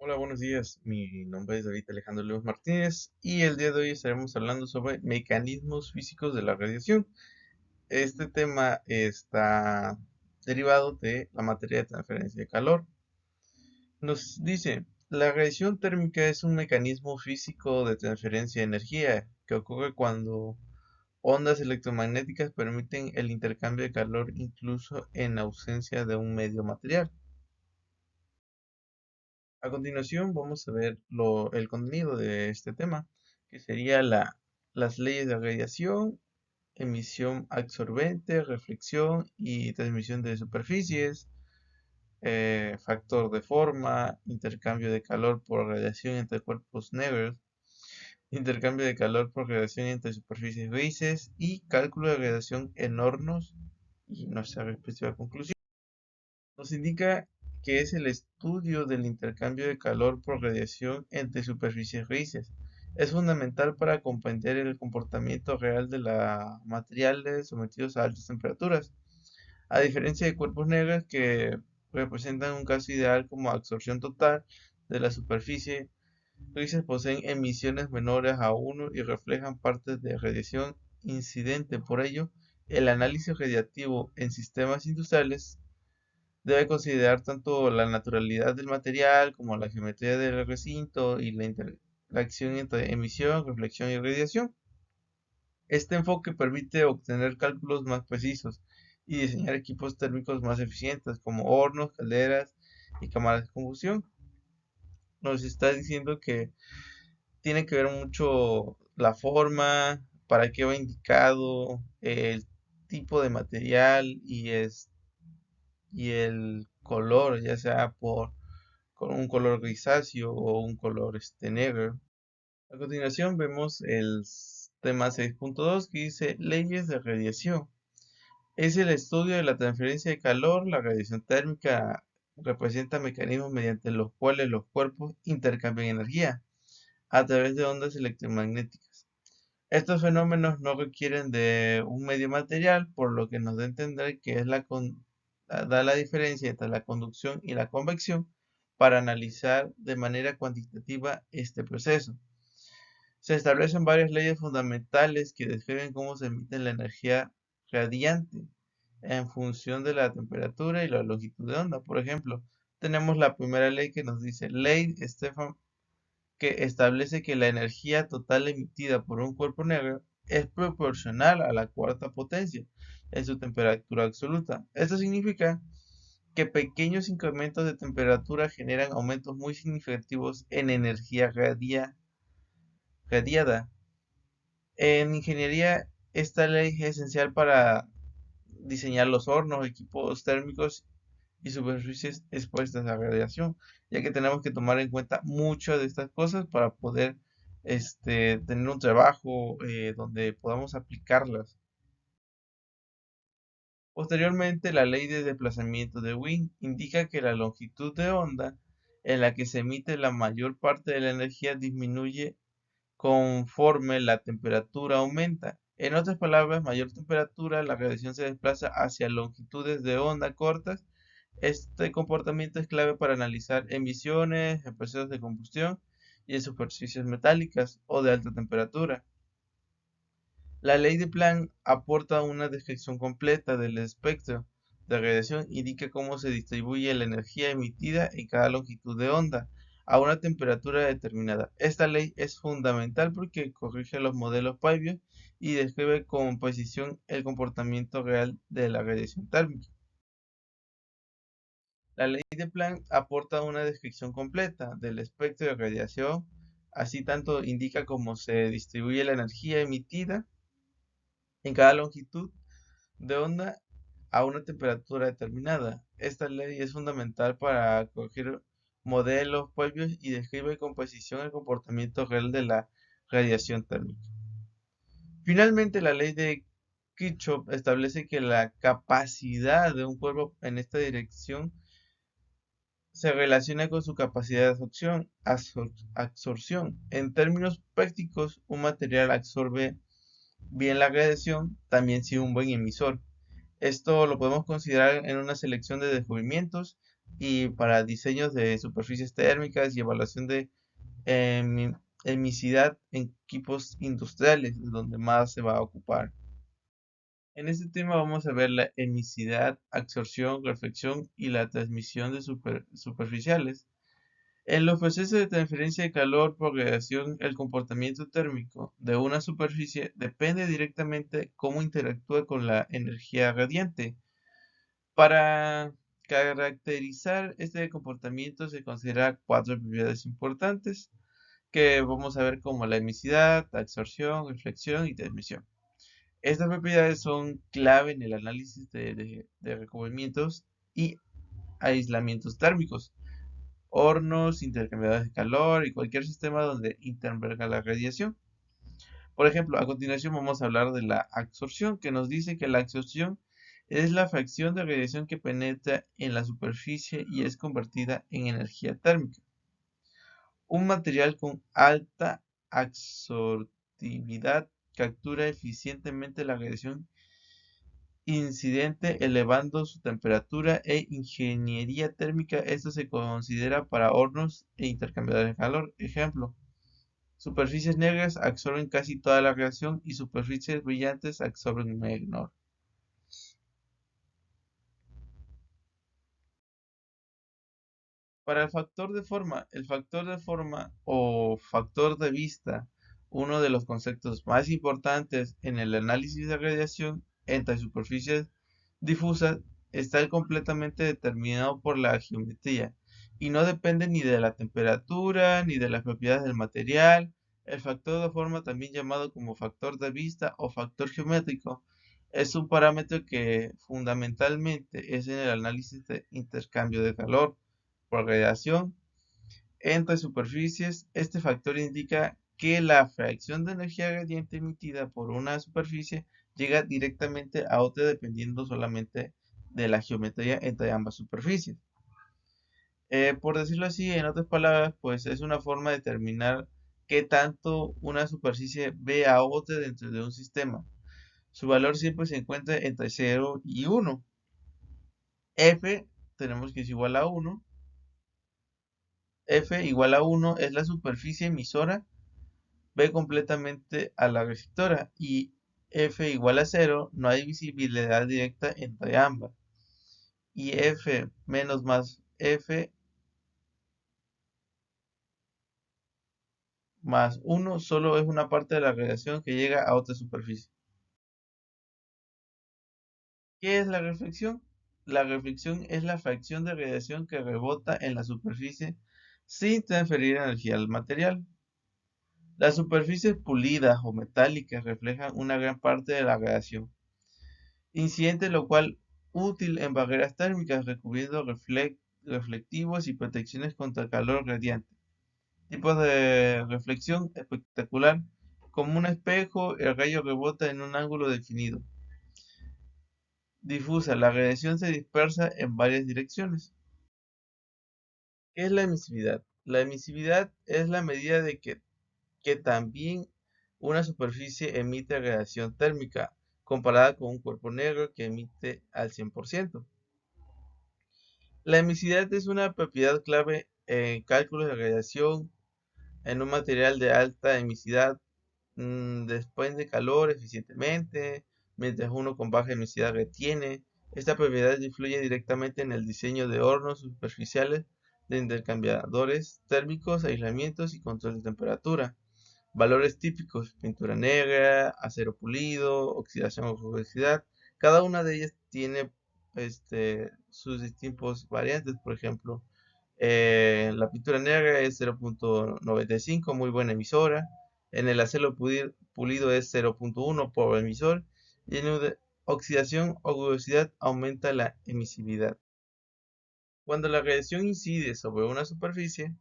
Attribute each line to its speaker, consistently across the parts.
Speaker 1: Hola, buenos días. Mi nombre es David Alejandro León Martínez y el día de hoy estaremos hablando sobre mecanismos físicos de la radiación. Este tema está derivado de la materia de transferencia de calor. Nos dice, la radiación térmica es un mecanismo físico de transferencia de energía que ocurre cuando ondas electromagnéticas permiten el intercambio de calor incluso en ausencia de un medio material. A continuación vamos a ver el contenido de este tema, que sería las leyes de radiación, emisión absorbente, reflexión y transmisión de superficies, factor de forma, intercambio de calor por radiación entre cuerpos negros, intercambio de calor por radiación entre superficies grises y cálculo de radiación en hornos y nuestra respectiva conclusión. Nos indica que es el estudio del intercambio de calor por radiación entre superficies grises. Es fundamental para comprender el comportamiento real de los materiales sometidos a altas temperaturas, a diferencia de cuerpos negros que representan un caso ideal como absorción total de la superficie. Grises poseen emisiones menores a 1 y reflejan partes de radiación incidente. Por ello, el análisis radiativo en sistemas industriales debe considerar tanto la naturalidad del material como la geometría del recinto y la interacción entre emisión, reflexión y radiación. Este enfoque permite obtener cálculos más precisos y diseñar equipos térmicos más eficientes como hornos, calderas y cámaras de combustión. Nos está diciendo que tiene que ver mucho la forma, para qué va indicado, el tipo de material y el color, ya sea con un color grisáceo o un color negro. A continuación vemos el tema 6.2 que dice leyes de radiación. Es el estudio de la transferencia de calor. La radiación térmica representa mecanismos mediante los cuales los cuerpos intercambian energía a través de ondas electromagnéticas. Estos fenómenos no requieren de un medio material, por lo que nos da a entender que da la diferencia entre la conducción y la convección para analizar de manera cuantitativa este proceso. Se establecen varias leyes fundamentales que describen cómo se emite la energía radiante en función de la temperatura y la longitud de onda. Por ejemplo, tenemos la primera ley que nos dice Ley Stefan, que establece que la energía total emitida por un cuerpo negro es proporcional a la cuarta potencia en su temperatura absoluta. Esto significa que pequeños incrementos de temperatura generan aumentos muy significativos en energía radiada. En ingeniería, esta ley es esencial para diseñar los hornos, equipos térmicos y superficies expuestas a radiación, ya que tenemos que tomar en cuenta muchas de estas cosas para poder tener un trabajo donde podamos aplicarlas. Posteriormente, la ley de desplazamiento de Wien indica que la longitud de onda en la que se emite la mayor parte de la energía disminuye conforme la temperatura aumenta. En otras palabras, mayor temperatura, la radiación se desplaza hacia longitudes de onda cortas. Este comportamiento es clave para analizar emisiones en procesos de combustión y en superficies metálicas o de alta temperatura. La ley de Planck aporta una descripción completa del espectro de radiación, indica cómo se distribuye la energía emitida en cada longitud de onda a una temperatura determinada. Esta ley es fundamental porque corrige los modelos previos y describe con precisión el comportamiento real de la radiación térmica. La ley de Planck aporta una descripción completa del espectro de radiación, así tanto indica cómo se distribuye la energía emitida en cada longitud de onda a una temperatura determinada. Esta ley es fundamental para corregir modelos previos y describe con precisión el comportamiento real de la radiación térmica. Finalmente, la ley de Kirchhoff establece que la capacidad de un cuerpo en esta dirección se relaciona con su capacidad de absorción. En términos prácticos, un material absorbe bien la radiación, también si un buen emisor. Esto lo podemos considerar en una selección de descubrimientos, y para diseños de superficies térmicas y evaluación de emisidad en equipos industriales, es donde más se va a ocupar. En este tema vamos a ver la emisidad, absorción, reflexión y la transmisión de superficiales. En los procesos de transferencia de calor por radiación, el comportamiento térmico de una superficie depende directamente cómo interactúa con la energía radiante. Para caracterizar este comportamiento se consideran cuatro propiedades importantes que vamos a ver como la emisidad, absorción, reflexión y transmisión. Estas propiedades son clave en el análisis de recubrimientos y aislamientos térmicos, hornos, intercambiadores de calor y cualquier sistema donde intervenga la radiación. Por ejemplo, a continuación vamos a hablar de la absorción, que nos dice que la absorción es la fracción de radiación que penetra en la superficie y es convertida en energía térmica. Un material con alta absortividad captura eficientemente la radiación incidente elevando su temperatura e ingeniería térmica. Esto se considera para hornos e intercambiadores de calor. Ejemplo, superficies negras absorben casi toda la radiación y superficies brillantes absorben menor. Para el factor de forma o factor de vista, uno de los conceptos más importantes en el análisis de radiación entre superficies difusas está completamente determinado por la geometría y no depende ni de la temperatura ni de las propiedades del material. El factor de forma, también llamado como factor de vista o factor geométrico, es un parámetro que fundamentalmente es en el análisis de intercambio de calor por radiación entre superficies. Este factor indica que la fracción de energía radiante emitida por una superficie llega directamente a otra dependiendo solamente de la geometría entre ambas superficies. Por decirlo así, en otras palabras, pues es una forma de determinar qué tanto una superficie ve a otra dentro de un sistema. Su valor siempre se encuentra entre 0 y 1. F tenemos que es igual a 1. F igual a 1 es la superficie emisora, ve completamente a la receptora, y F igual a 0 no hay visibilidad directa entre ambas. Y F menos más F más 1 solo es una parte de la radiación que llega a otra superficie. ¿Qué es la reflexión? La reflexión es la fracción de radiación que rebota en la superficie sin transferir energía al material. Las superficies pulidas o metálicas reflejan una gran parte de la radiación incidente, lo cual útil en barreras térmicas, recubriendo reflectivos y protecciones contra calor radiante. Tipos de reflexión espectacular. Como un espejo, el rayo rebota en un ángulo definido. Difusa, la radiación se dispersa en varias direcciones. ¿Qué es la emisividad? La emisividad es la medida de que también una superficie emite radiación térmica, comparada con un cuerpo negro que emite al 100%. La emisividad es una propiedad clave en cálculos de radiación. En un material de alta emisividad desprende calor eficientemente, mientras uno con baja emisividad retiene. Esta propiedad influye directamente en el diseño de hornos superficiales, de intercambiadores térmicos, aislamientos y control de temperatura. Valores típicos: pintura negra, acero pulido, oxidación o rugosidad. Cada una de ellas tiene sus distintos variantes. Por ejemplo, la pintura negra es 0.95, muy buena emisora. En el acero pulido es 0.1 por emisor. Y en oxidación o rugosidad aumenta la emisividad. Cuando la radiación incide sobre una superficie,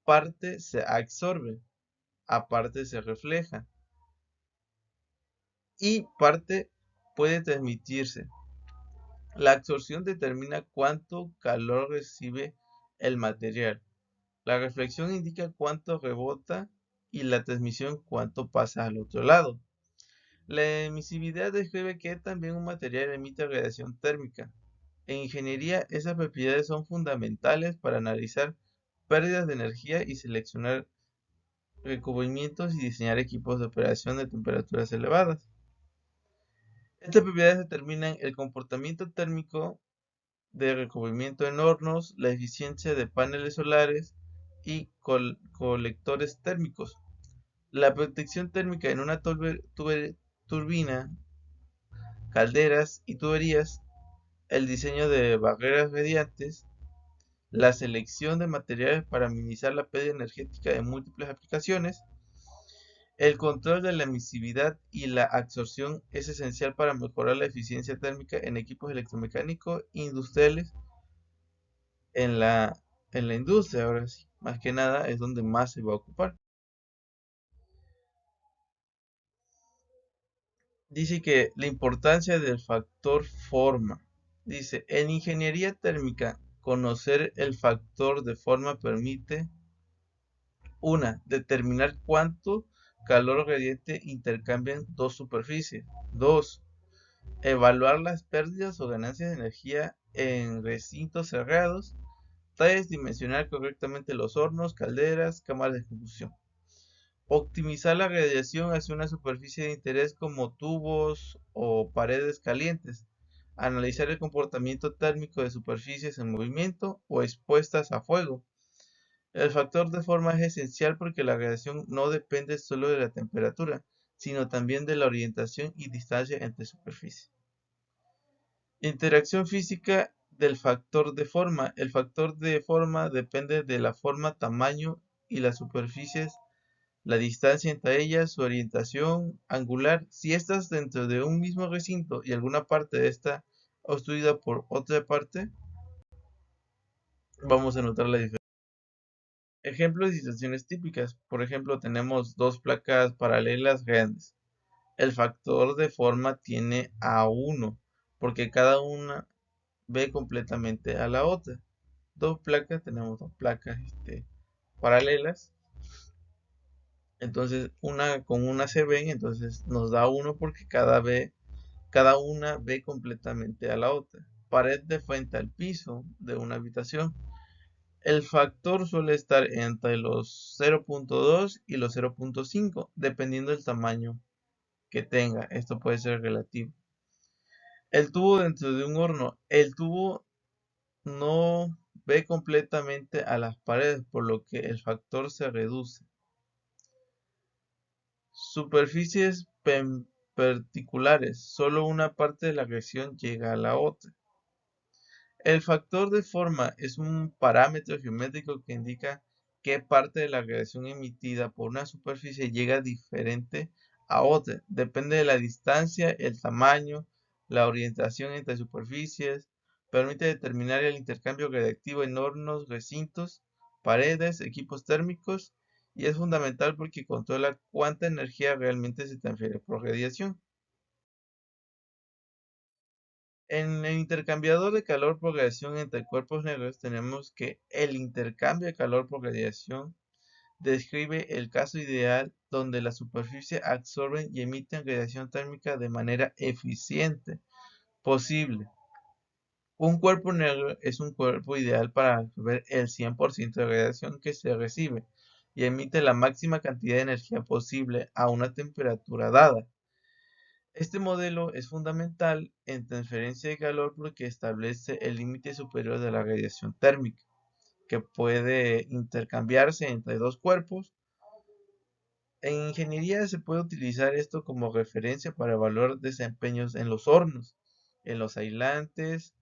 Speaker 1: parte se absorbe, aparte se refleja y parte puede transmitirse. La absorción determina cuánto calor recibe el material. La reflexión indica cuánto rebota y la transmisión cuánto pasa al otro lado. La emisividad describe que también un material emite radiación térmica. En ingeniería, esas propiedades son fundamentales para analizar pérdidas de energía y seleccionar recubrimientos y diseñar equipos de operación de temperaturas elevadas. Estas propiedades determinan el comportamiento térmico de recubrimiento en hornos, la eficiencia de paneles solares y colectores térmicos. La protección térmica en una turbina, calderas y tuberías, el diseño de barreras radiantes, la selección de materiales para minimizar la pérdida energética en múltiples aplicaciones, el control de la emisividad y la absorción es esencial para mejorar la eficiencia térmica en equipos electromecánicos industriales en la industria. Ahora sí, más que nada es donde más se va a ocupar. Dice que la importancia del factor forma. Dice, en ingeniería térmica, conocer el factor de forma permite: 1. Determinar cuánto calor radiante intercambian dos superficies. 2. Evaluar las pérdidas o ganancias de energía en recintos cerrados. 3. Dimensionar correctamente los hornos, calderas, cámaras de combustión. Optimizar la radiación hacia una superficie de interés como tubos o paredes calientes. Analizar el comportamiento térmico de superficies en movimiento o expuestas a fuego. El factor de forma es esencial porque la radiación no depende solo de la temperatura, sino también de la orientación y distancia entre superficies. Interacción física del factor de forma. El factor de forma depende de la forma, tamaño y las superficies, la distancia entre ellas, su orientación angular. Si estás dentro de un mismo recinto y alguna parte de esta obstruida por otra parte, vamos a notar la diferencia. Ejemplos de situaciones típicas. Por ejemplo, tenemos dos placas paralelas grandes. El factor de forma tiene a 1 porque cada una ve completamente a la otra. Tenemos dos placas paralelas. Entonces, una con una se ven, entonces nos da 1 porque cada una ve completamente a la otra. Pared de frente al piso de una habitación. El factor suele estar entre los 0.2 y los 0.5, dependiendo del tamaño que tenga. Esto puede ser relativo. El tubo dentro de un horno. El tubo no ve completamente a las paredes, por lo que el factor se reduce. Superficies particulares. Solo una parte de la reacción llega a la otra. El factor de forma es un parámetro geométrico que indica qué parte de la radiación emitida por una superficie llega diferente a otra. Depende de la distancia, el tamaño, la orientación entre superficies. Permite determinar el intercambio radiactivo en hornos, recintos, paredes, equipos térmicos y es fundamental porque controla cuánta energía realmente se transfiere por radiación. En el intercambiador de calor por radiación entre cuerpos negros tenemos que el intercambio de calor por radiación describe el caso ideal donde la superficie absorben y emiten radiación térmica de manera eficiente posible. Un cuerpo negro es un cuerpo ideal para absorber el 100% de radiación que se recibe y emite la máxima cantidad de energía posible a una temperatura dada. Este modelo es fundamental en transferencia de calor porque establece el límite superior de la radiación térmica, que puede intercambiarse entre dos cuerpos. En ingeniería se puede utilizar esto como referencia para evaluar desempeños en los hornos. En los aislantes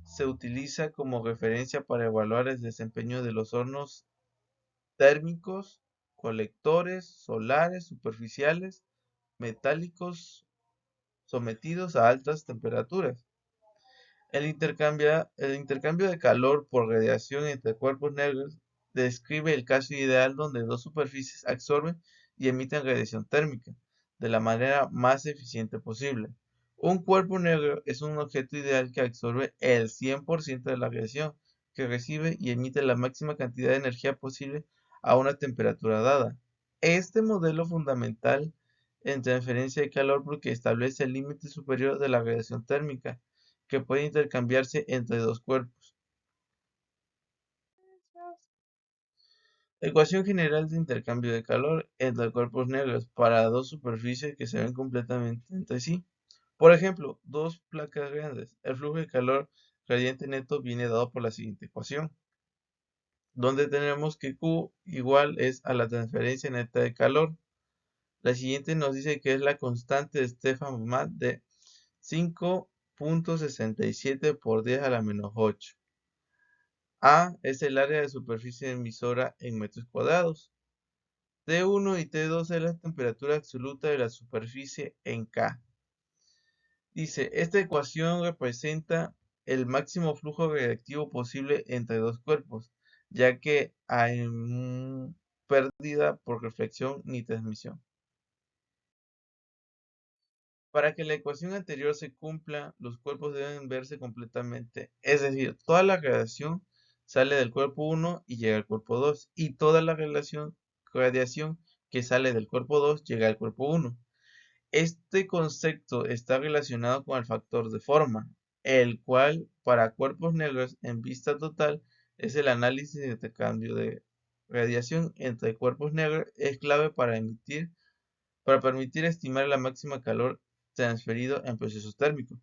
Speaker 1: se utiliza como referencia para evaluar el desempeño de los hornos térmicos, colectores, solares, superficiales, metálicos sometidos a altas temperaturas. El intercambio de calor por radiación entre cuerpos negros describe el caso ideal donde dos superficies absorben y emiten radiación térmica de la manera más eficiente posible. Un cuerpo negro es un objeto ideal que absorbe el 100% de la radiación que recibe y emite la máxima cantidad de energía posible a una temperatura dada. Este modelo fundamental en transferencia de calor porque establece el límite superior de la radiación térmica que puede intercambiarse entre dos cuerpos. Ecuación general de intercambio de calor entre cuerpos negros para dos superficies que se ven completamente entre sí. Por ejemplo, dos placas grandes. El flujo de calor gradiente neto viene dado por la siguiente ecuación, donde tenemos que Q igual es a la transferencia neta de calor. La siguiente nos dice que es la constante de Stefan Mat de 5.67 por 10 a la menos 8. A es el área de superficie emisora en metros cuadrados. T1 y T2 es la temperatura absoluta de la superficie en K. Dice, esta ecuación representa el máximo flujo radiactivo posible entre dos cuerpos, ya que hay pérdida por reflexión ni transmisión. Para que la ecuación anterior se cumpla, los cuerpos deben verse completamente, es decir, toda la radiación sale del cuerpo 1 y llega al cuerpo 2, y toda la radiación que sale del cuerpo 2 llega al cuerpo 1. Este concepto está relacionado con el factor de forma, el cual para cuerpos negros en vista total es el análisis de intercambio de radiación entre cuerpos negros es clave para permitir estimar la máxima calor transferido en procesos térmicos.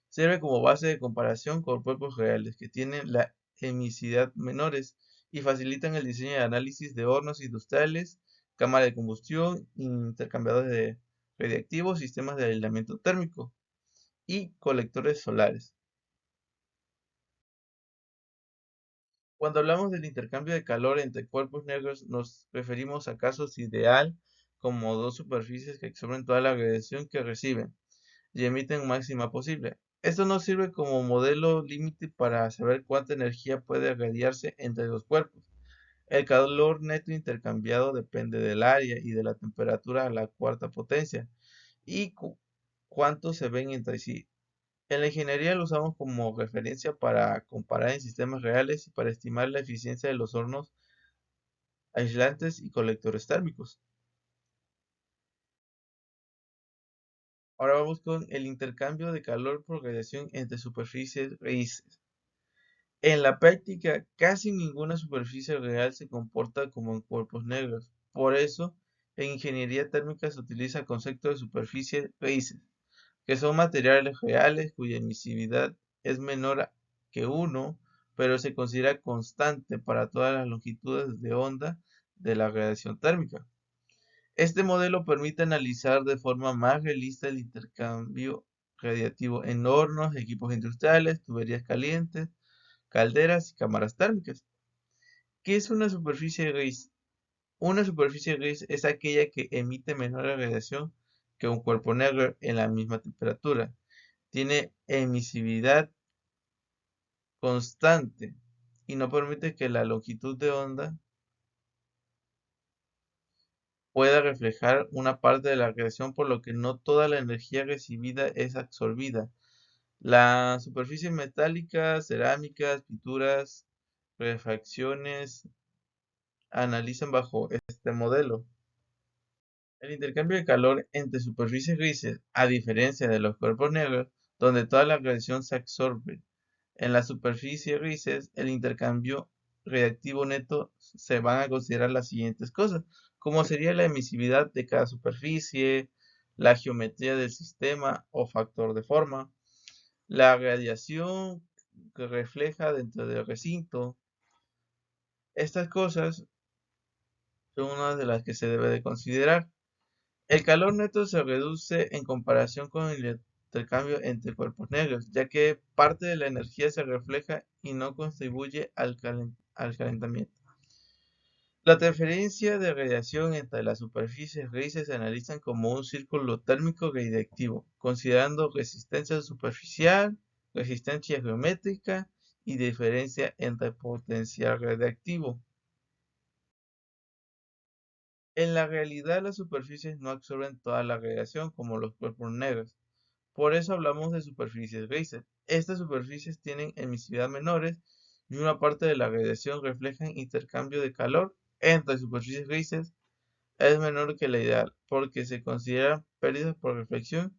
Speaker 1: Sirve como base de comparación con cuerpos reales que tienen la emisividad menores y facilitan el diseño y análisis de hornos industriales, cámaras de combustión, intercambiadores de radiactivos, sistemas de aislamiento térmico y colectores solares. Cuando hablamos del intercambio de calor entre cuerpos negros, nos referimos a casos ideal como dos superficies que absorben toda la radiación que reciben y emiten máxima posible. Esto nos sirve como modelo límite para saber cuánta energía puede radiarse entre los cuerpos. El calor neto intercambiado depende del área y de la temperatura a la cuarta potencia y cuánto se ven entre sí. En la ingeniería lo usamos como referencia para comparar en sistemas reales y para estimar la eficiencia de los hornos aislantes y colectores térmicos. Ahora vamos con el intercambio de calor por radiación entre superficies raíces. En la práctica, casi ninguna superficie real se comporta como en cuerpos negros. Por eso, en ingeniería térmica se utiliza el concepto de superficies raíces, que son materiales reales cuya emisividad es menor que 1, pero se considera constante para todas las longitudes de onda de la radiación térmica. Este modelo permite analizar de forma más realista el intercambio radiativo en hornos, equipos industriales, tuberías calientes, calderas y cámaras térmicas. ¿Qué es una superficie gris? Una superficie gris es aquella que emite menor radiación que un cuerpo negro en la misma temperatura. Tiene emisividad constante y no permite que la longitud de onda pueda reflejar una parte de la radiación, por lo que no toda la energía recibida es absorbida. Las superficies metálicas, cerámicas, pinturas, refracciones analizan bajo este modelo. El intercambio de calor entre superficies grises, a diferencia de los cuerpos negros, donde toda la radiación se absorbe, en las superficies grises, el intercambio reactivo neto se van a considerar las siguientes cosas, como sería la emisividad de cada superficie, la geometría del sistema o factor de forma, la radiación que refleja dentro del recinto. Estas cosas son una de las que se debe de considerar. El calor neto se reduce en comparación con el intercambio entre cuerpos negros, ya que parte de la energía se refleja y no contribuye al calentamiento. La transferencia de radiación entre las superficies grises se analizan como un círculo térmico radiactivo, considerando resistencia superficial, resistencia geométrica y diferencia entre potencial radiactivo. En la realidad, las superficies no absorben toda la radiación como los cuerpos negros. Por eso hablamos de superficies grises. Estas superficies tienen emisividad menores y una parte de la radiación refleja intercambio de calor entre superficies grises es menor que la ideal, porque se consideran pérdidas por reflexión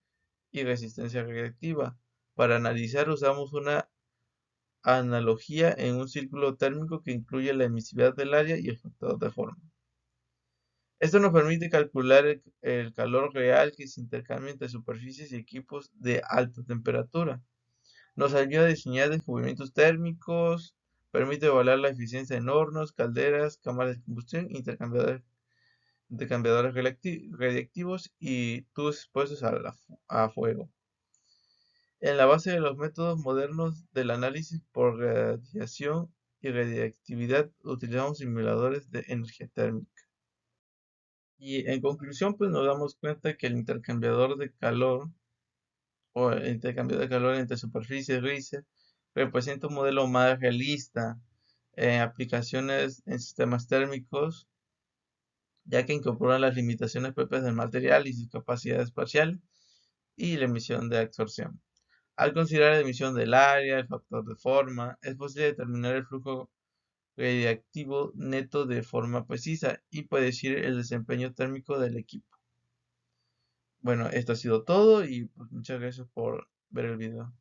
Speaker 1: y resistencia radiactiva. Para analizar usamos una analogía en un círculo térmico que incluye la emisividad del área y el factor de forma. Esto nos permite calcular el calor real que se intercambia entre superficies y equipos de alta temperatura. Nos ayuda a diseñar descubrimientos térmicos, permite evaluar la eficiencia en hornos, calderas, cámaras de combustión, intercambiadores radiactivos y tubos expuestos a fuego. En la base de los métodos modernos del análisis por radiación y radiactividad utilizamos simuladores de energía térmica. Y en conclusión, pues nos damos cuenta que el intercambiador de calor o el intercambio de calor entre superficies grises representa un modelo más realista en aplicaciones en sistemas térmicos, ya que incorpora las limitaciones propias del material y sus capacidades parciales y la emisión de absorción. Al considerar la emisión del área, el factor de forma, es posible determinar el flujo radiactivo neto de forma precisa y predecir el desempeño térmico del equipo. Bueno, esto ha sido todo y pues, muchas gracias por ver el video.